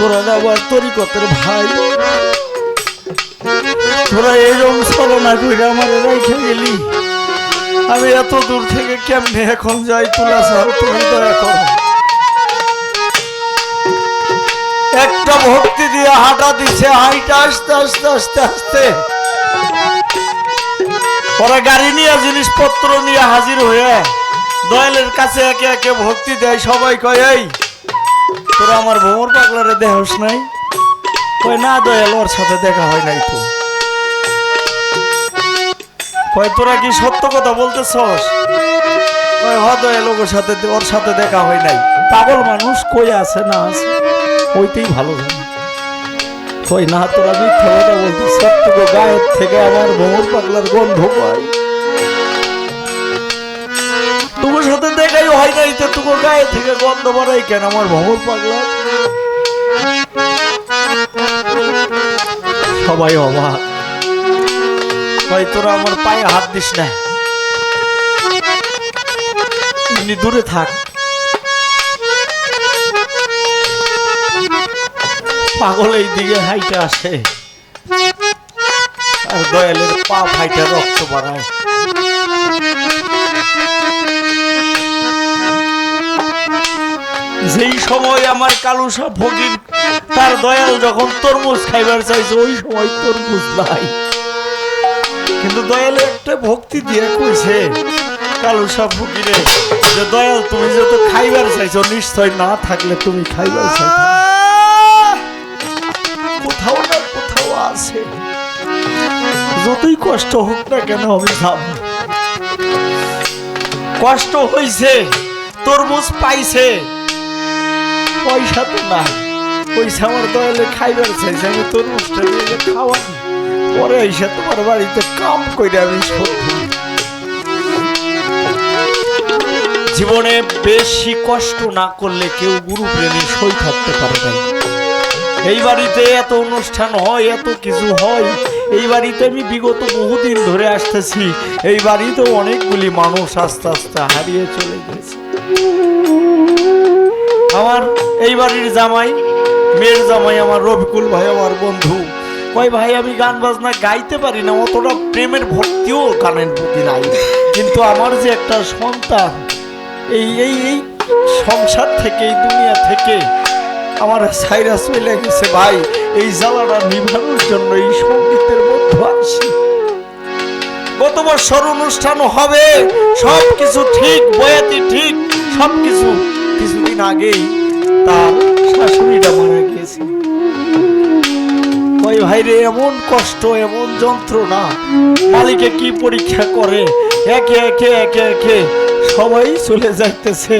তোরা আবার তরিকতের ভাই, তোরা এরকম ছলনা করে আমার রেখে গেলি। আমি এত দূর থেকে কেমনে এখন যাই? তোলা স্যার তুমি দয়া করো, একটা ভক্তি দিয়ে হাঁটা দিছে, হাইটা আস্তে আস্তে আস্তে আস্তে ওরা গাড়ি নিয়ে জিনিসপত্র নিয়ে হাজির হয়ে দয়ালের কাছে একে একে ভক্তি দেয়। সবাই কয়, এই তোরা আমার ভ্রমর পাগলারে দেহস নাই? কয় না দয়াল, ওর সাথে দেখা হয় নাই। তো কয় তোরা কি সত্য কথা বলতেছস? কয় হ দয়াল, ওর সাথে দেখা হয় নাই। পাগল মানুষ কই আছে না আছে ওইতেই ভালো জানে। কই না তোরা মিথ্যা কথা বলছিস, সত্য গায়ের থেকে আমার ভ্রমর পাগলার গন্ধ পাই। তোমার সাথে দেখাই হয় নাই, তো তোমার গায়ে থেকে গন্ধ বাড়াই কেন আমার ভ্রমর পাগলা? সবাই অবাক। ভাই তোরা আমার পায়ে হাত দিস না, এমনি দূরে থাক। পাগল এই দিকে হাইটে আসে আর দয়ালের পা ফাইটা রক্ত বাড়ায়। যেই সময় আমার কালুসা ফকির তার দয়াল যখন তরমুজ খাইবার চাইছে, ওই সময় তরমুজ নাই। কিন্তু দয়ালে একটা ভক্তি দিয়ে কইছে কালুসা ফকিরে যে দয়াল তুমি যত খাইবার চাইছো, নিশ্চয় না থাকলে তুমি খাইবার চাইছো, কোথাও না কোথাও আছে। যতই কষ্ট হোক না কেন আমি যাব। কষ্ট হইছে, তরমুজ পাইছে, পয়সা তো না। পয়সা আমার দয়ালে খাইবার চাইছে, আমি তরমুজটা নিয়ে খাওয়ানি। পরে এসে তোমার বাড়িতে কাম করে আমি সত্যি জীবনে বেশি কষ্ট না করলে কেউ গুরু প্রেমী সই থাকতে পারে না। এই বাড়িতে এত অনুষ্ঠান হয়, এত কিছু হয়। এই বাড়িতে আমি বিগত বহুদিন ধরে আসতেছি। এই বাড়িতে অনেকগুলি মানুষ আস্তে আস্তে হারিয়ে চলে গেছে। আমার এই বাড়ির জামাই, মেয়ের জামাই আমার রবিকুল ভাই, আমার বন্ধু, কয় ভাই আমি গান বাজনা গাইতে পারি না, অতটা প্রেমের ভক্তিও গানের প্রতি নাই, কিন্তু আমার যে একটা সন্তান এই এই এই সংসার থেকে, এই দুনিয়া থেকে আমার সাইরা চলে গেছে ভাই, এই জ্বালাটা নিভানোর জন্য এই সঙ্গীতের মধ্যে আসি। গত বছর অনুষ্ঠান হবে, সবকিছু ঠিক, বয়াতি ঠিক, সবকিছু। কিছুদিন আগেই তার শাশুড়িটা মারা গিয়েছে। ওই ভাই রে, এমন কষ্ট, এমন যন্ত্রণা, মালিকে কি পরীক্ষা করে, একে একে একে একে সবাই চলে যাইতেছে।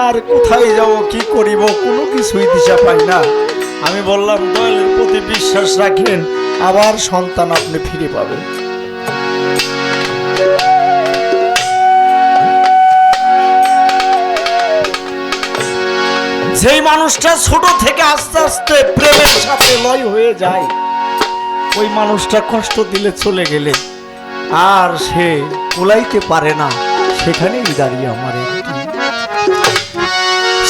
আর কোথায় যাব, কি করিব, কোনো কিছুই দিশা পাই না। আমি বললাম দয়ালের প্রতি বিশ্বাস রাখেন, আবার সন্তান আপনি ফিরে পাবেন। যেই মানুষটা ছোট থেকে আস্তে আস্তে প্রেমের সাথে লয় হয়ে যায়, ওই মানুষটা কষ্ট দিলে চলে গেলে আর সে কুলাইতে পারে না। সেখানেই দাঁড়িয়ে আমার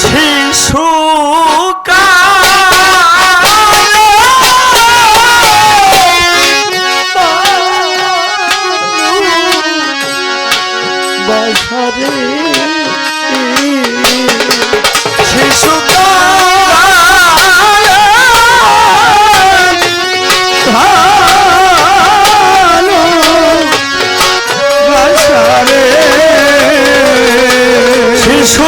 শিশু বাসারে শিশু শিশু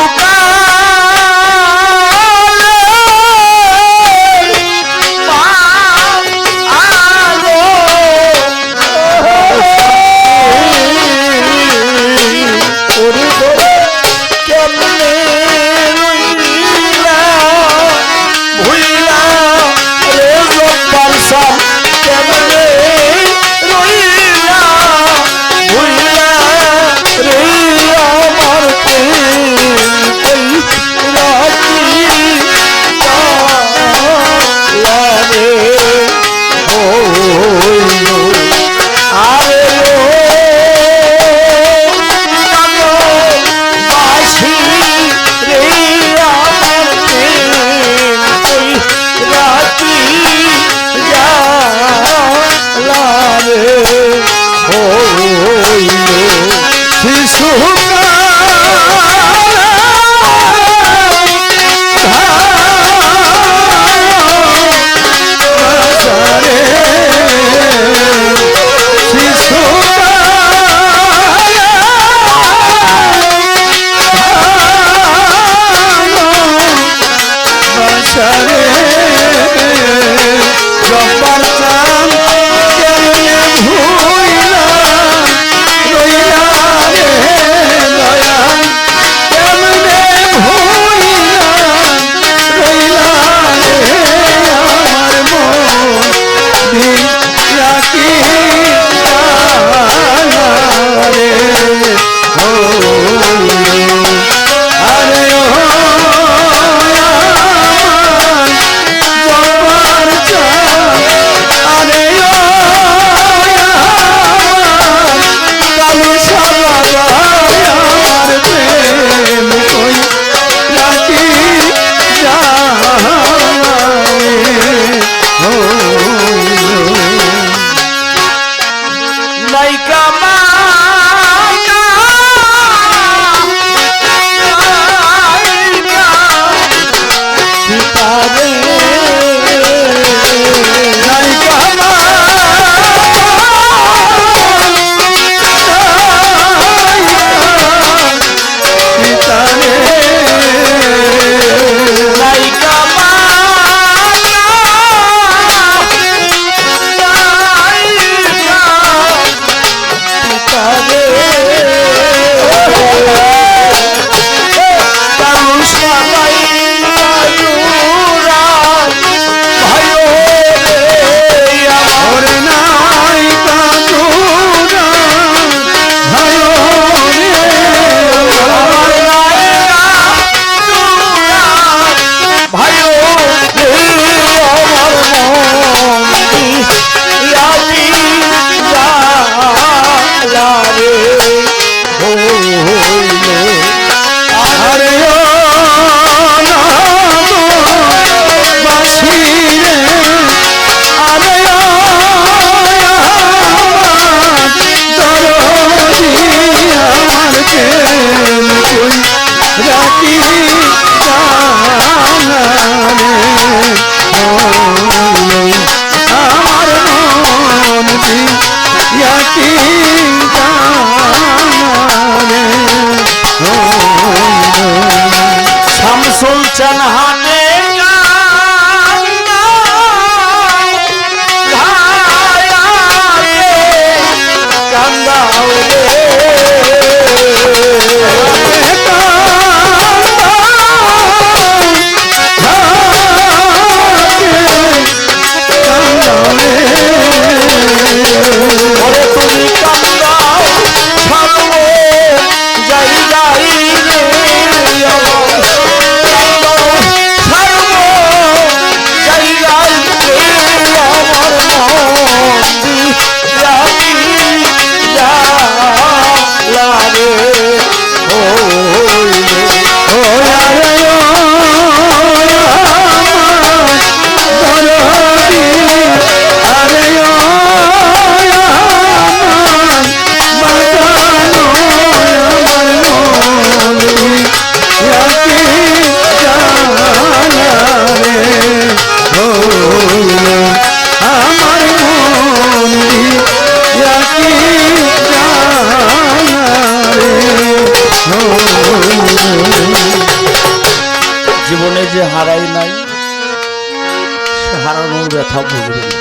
হারানোর ব্যথা বুঝবে না।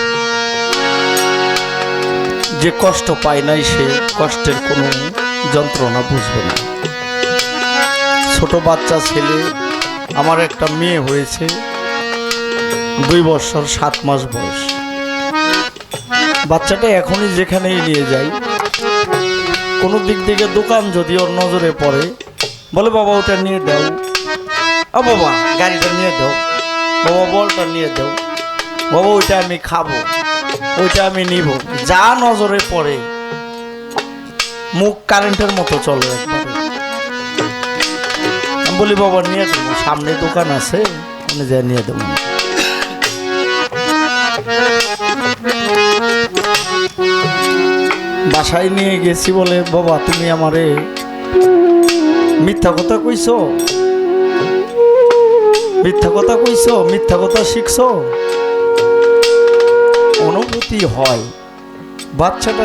যে কষ্ট পায় নাই সে কষ্টের কোনো যন্ত্রণা বুঝবে না। ছোট বাচ্চা ছেলে, আমার একটা মেয়ে হয়েছে 2 বছর 7 মাস বয়স। বাচ্চাটা এখনই যেখানেই নিয়ে যাই, কোনো দিক থেকে দোকান যদি ওর নজরে পড়ে, বলে বাবা ওটা নিয়ে দাও, ও বাবা গাড়িটা নিয়ে দাও, বাবা বলটা নিয়ে দাও, বাবা ওইটা আমি খাবো, ওইটা আমি নিব। যা নজরে পড়ে মুখ কারেন্টের মতো চলে একবারে। আমি বলি বাবা নিয়ে দেবো, সামনে দোকান আছে, আমি যা নিয়ে দেবো। বাসায় নিয়ে গেছি, বলে বাবা তুমি আমারে মিথ্যা কথা কইছো, মিথ্যা কথা কইছো, মিথ্যা কথা শিখছো। অনুভূতি হয় বাচ্চাটা